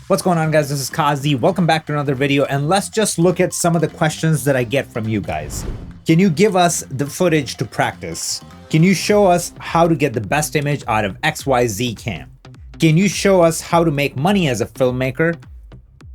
What's going on, guys? This is Qazi. Welcome back to another video, and let's just look at some of the questions that I get from you guys. Can you give us the footage to practice? Can you show us how to get the best image out of XYZ cam? Can you show us how to make money as a filmmaker?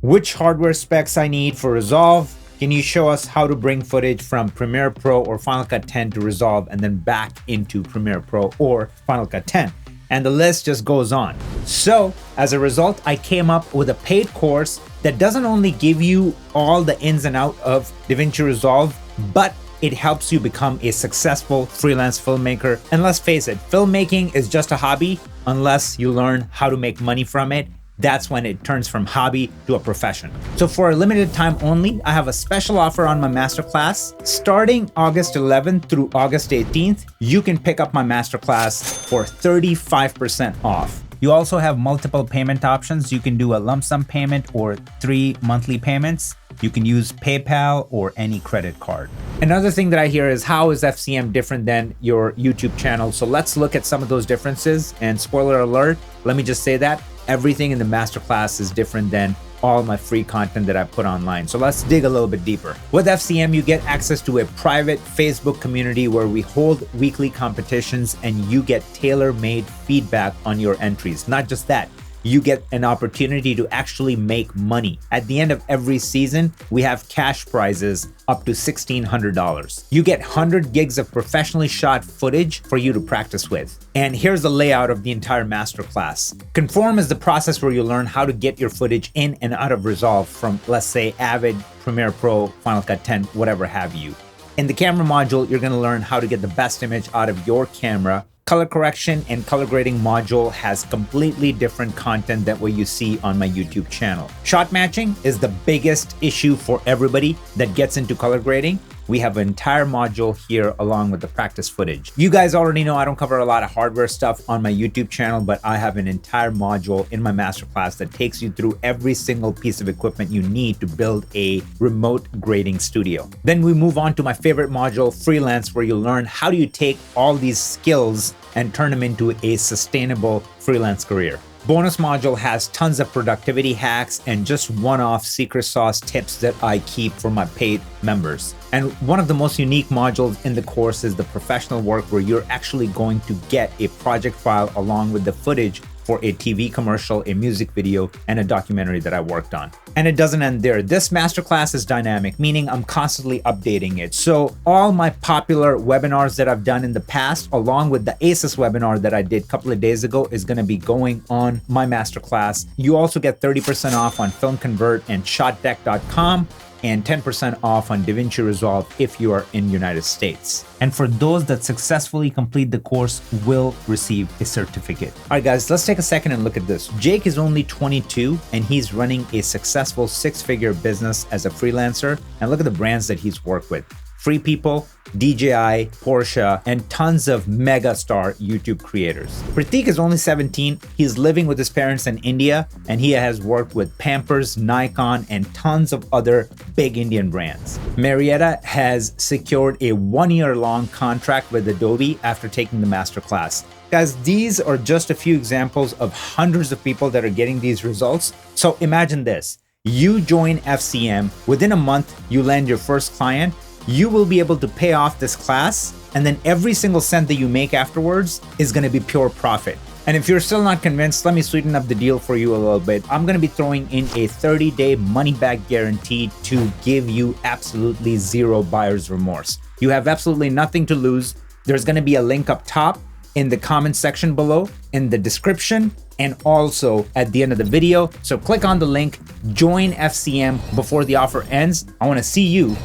Which hardware specs I need for Resolve? Can you show us how to bring footage from Premiere Pro or Final Cut 10 to Resolve and then back into Premiere Pro or Final Cut 10? And the list just goes on. So as a result, I came up with a paid course that doesn't only give you all the ins and outs of DaVinci Resolve, but it helps you become a successful freelance filmmaker. And let's face it, filmmaking is just a hobby unless you learn how to make money from it. That's when it turns from hobby to a profession. So for a limited time only, I have a special offer on my masterclass. Starting August 11th through August 18th, you can pick up my masterclass for 35% off. You also have multiple payment options. You can do a lump sum payment or 3 monthly payments. You can use PayPal or any credit card. Another thing that I hear is, how is FCM different than your YouTube channel? So let's look at some of those differences. And spoiler alert, let me just say that everything in the masterclass is different than all my free content that I put online. So let's dig a little bit deeper. With FCM, you get access to a private Facebook community where we hold weekly competitions and you get tailor-made feedback on your entries. Not just that, you get an opportunity to actually make money. At the end of every season, we have cash prizes up to $1,600. You get 100 gigs of professionally shot footage for you to practice with. And here's the layout of the entire masterclass. Conform is the process where you learn how to get your footage in and out of Resolve from, let's say, Avid, Premiere Pro, Final Cut 10, whatever have you. In the camera module, you're gonna learn how to get the best image out of your camera. Color correction and color grading module has completely different content than what you see on my YouTube channel. Shot matching is the biggest issue for everybody that gets into color grading. We have an entire module here along with the practice footage. You guys already know I don't cover a lot of hardware stuff on my YouTube channel, but I have an entire module in my masterclass that takes you through every single piece of equipment you need to build a remote grading studio. Then we move on to my favorite module, Freelance, where you learn how do you take all these skills and turn them into a sustainable freelance career. Bonus module has tons of productivity hacks and just one-off secret sauce tips that I keep for my paid members. And one of the most unique modules in the course is the professional work, where you're actually going to get a project file along with the footage for a TV commercial, a music video, and a documentary that I worked on. And it doesn't end there. This masterclass is dynamic, meaning I'm constantly updating it. So all my popular webinars that I've done in the past, along with the ACES webinar that I did a couple of days ago, is gonna be going on my masterclass. You also get 30% off on Film Convert and ShotDeck.com, and 10% off on DaVinci Resolve if you are in the United States. And for those that successfully complete the course, will receive a certificate. All right, guys, let's take a second and look at this. Jake is only 22 and he's running a successful 6-figure business as a freelancer. And look at the brands that he's worked with. Free People, DJI, Porsche, and tons of mega star YouTube creators. Pratik is only 17. He's living with his parents in India, and he has worked with Pampers, Nikon, and tons of other big Indian brands. Marietta has secured a 1-year-long contract with Adobe after taking the masterclass. Guys, these are just a few examples of hundreds of people that are getting these results. So imagine this. You join FCM, within a month, you land your first client. You will be able to pay off this class, and then every single cent that you make afterwards is going to be pure profit. And if you're still not convinced, let me sweeten up the deal for you a little bit. I'm going to be throwing in a 30-day money-back guarantee to give you absolutely zero buyer's remorse. You have absolutely nothing to lose. There's going to be a link up top, in the comment section below, in the description, and also at the end of the video. So click on the link, join FCM before the offer ends. I want to see you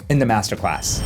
in the masterclass.